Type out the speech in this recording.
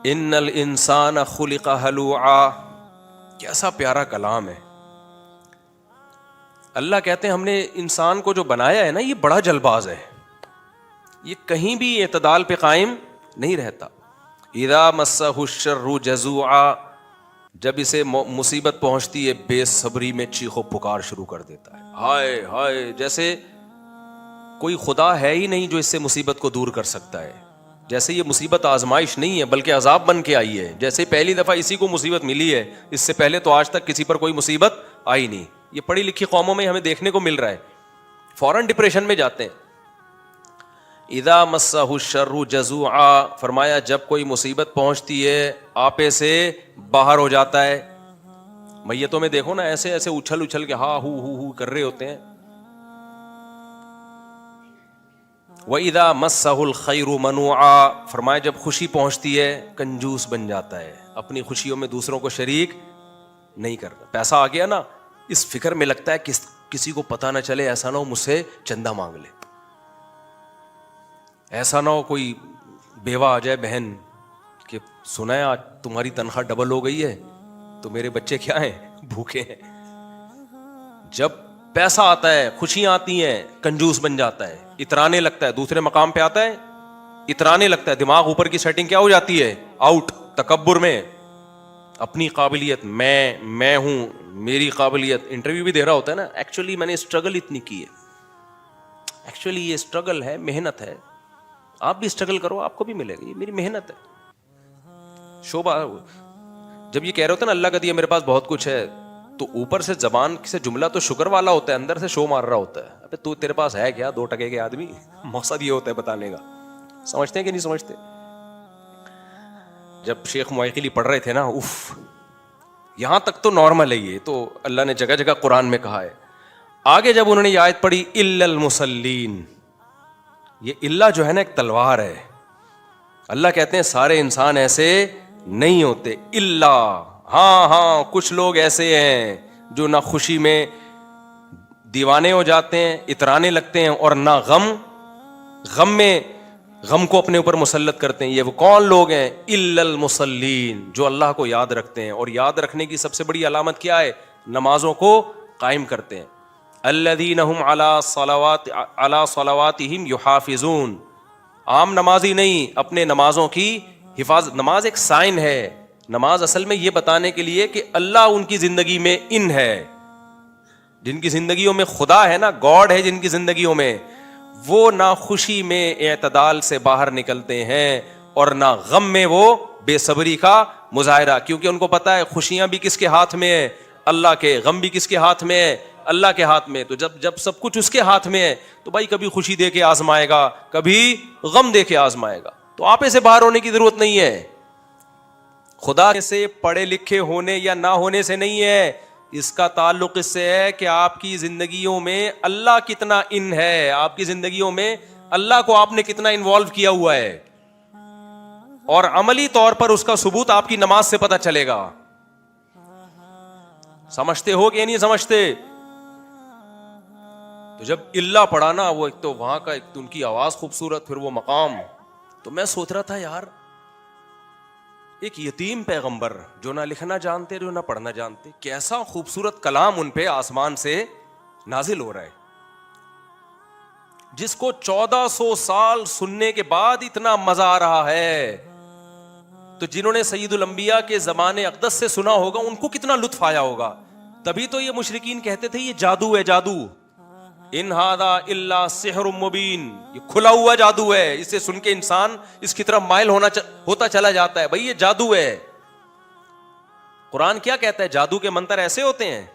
इन्नल इंसान खुलिक़ हलूआ। कैसा प्यारा कलाम है। अल्लाह कहते हैं हमने इंसान को जो बनाया है ना, ये बड़ा जल्दबाज है, ये कहीं भी एतदाल पे कायम नहीं रहता। इदा मस्सहु शर्रु जज़ूआ, जब इसे मुसीबत पहुंचती है बेसब्री में चीखो पुकार शुरू कर देता है। हाय हाय, जैसे कोई खुदा है ही नहीं जो इससे मुसीबत को दूर कर सकता है। जैसे ये मुसीबत आजमाइश नहीं है बल्कि अजाब बन के आई है। जैसे पहली दफा इसी को मुसीबत मिली है, इससे पहले तो आज तक किसी पर कोई मुसीबत आई नहीं। ये पढ़ी लिखी कौमों में हमें देखने को मिल रहा है, फौरन डिप्रेशन में जाते हैं। इदा मस्सहु शर्रु जज़ूआ, फरमाया जब कोई मुसीबत पहुंचती है आपे से बाहर हो जाता है। मैयतों में देखो ना, ऐसे ऐसे उछल उछल के हा हु कर रहे होते हैं। व इदा मस्सहुल खैरु मनुआ, फरमाया जब खुशी पहुंचती है कंजूस बन जाता है, अपनी खुशियों में दूसरों को शरीक नहीं करता। पैसा आ गया ना, इस फिक्र में लगता है किसी को पता ना चले, ऐसा ना हो मुझसे चंदा मांग ले, ऐसा ना हो कोई बेवा आ जाए बहन कि सुना है आज तुम्हारी तनख्वाह डबल हो गई है तो मेरे बच्चे क्या हैं, भूखे हैं। जब पैसा आता है, खुशियां आती हैं, कंजूस बन जाता है, इतराने लगता है। दूसरे मकाम पे आता है, इतराने लगता है। दिमाग ऊपर की सेटिंग क्या हो जाती है, आउट, तकब्बुर में। अपनी काबिलियत, मैं हूं, मेरी काबिलियत। इंटरव्यू भी दे रहा होता है ना, एक्चुअली मैंने स्ट्रगल इतनी की है, एक्चुअली ये स्ट्रगल है, मेहनत है। आप भी स्ट्रगल करो, आपको भी मिलेगा, ये मेरी मेहनत है। शोभा जब ये कह रहे होते हैं ना अल्लाह का दिया मेरे पास बहुत कुछ है, तो ऊपर से जबान से जुमला तो शुक्र वाला होता है, अंदर से शो मार रहा होता है। अबे तू, तेरे पास है क्या 2 टके के आदमी? मकसद ये होता है बताने का। समझते हैं कि नहीं समझते? जब शेख मुआइकिली पढ़ रहे थे ना, उफ, यहां तक तो नॉर्मल है, ये तो अल्लाह ने जगह जगह कुरान में कहा है। आगे जब उन्होंने ये आयत पढ़ी इल्लल मुसल्लीन, ये इल्ला जो है ना एक तलवार है। अल्लाह कहते हैं सारे इंसान ऐसे नहीं होते, इल्ला, हाँ कुछ लोग ऐसे हैं जो ना खुशी में दीवाने हो जाते हैं, इतराने लगते हैं, और ना गम में गम को अपने ऊपर मुसल्लत करते हैं। ये वो कौन लोग हैं? इल्लल मुसल्लीन, जो अल्लाह को याद रखते हैं। और याद रखने की सबसे बड़ी अलामत क्या है? नमाजों को कायम करते हैं। अल्लज़ीना हुम अला सलावातिहिम युहाफिजून, आम नमाजी नहीं, अपने नमाजों की हिफाजत। नमाज एक साइन है, नमाज असल में ये बताने के लिए कि अल्लाह उनकी जिंदगी में इन है। जिनकी जिंदगियों में खुदा है ना, गॉड है जिनकी जिंदगियों में, वो ना खुशी में एतदाल से बाहर निकलते हैं और ना गम में वो बेसब्री का मुजाहिरा। क्योंकि उनको पता है खुशियां भी किसके हाथ में है? अल्लाह के। गम भी किसके हाथ में है? अल्लाह के हाथ में। तो जब सब कुछ उसके हाथ में है तो भाई कभी खुशी दे के आजमाएगा, कभी गम दे के आजमाएगा। तो आपे से बाहर होने की जरूरत नहीं है। खुदा से पढ़े लिखे होने या ना होने से नहीं है, इसका ताल्लुक इससे है कि आपकी जिंदगियों में अल्लाह कितना इन है, आपकी जिंदगियों में अल्लाह को आपने कितना इन्वॉल्व किया हुआ है। और अमली तौर पर उसका सबूत आपकी नमाज से पता चलेगा। समझते हो कि नहीं समझते? तो जब इल्ला पढ़ा ना, वो एक तो वहां का, एक तो उनकी आवाज खूबसूरत, फिर वो मकाम। तो मैं सोच रहा था यार, एक यतीम पैगंबर जो ना लिखना जानते, जो ना पढ़ना जानते, कैसा खूबसूरत कलाम उन पे आसमान से नाजिल हो रहा है, जिसको 1400 साल सुनने के बाद इतना मजा आ रहा है। तो जिन्होंने सय्यदुल अंबिया के जमाने अक़दस से सुना होगा, उनको कितना लुत्फ आया होगा। तभी तो ये मुशरिकीन कहते थे ये जादू है, जादू, इन हादा इल्ला सिहरुम मुबीन, ये खुला हुआ जादू है। इसे सुन के इंसान इसकी तरफ माइल होता चला जाता है। भाई ये जादू है। कुरान क्या कहता है? जादू के मंत्र ऐसे होते हैं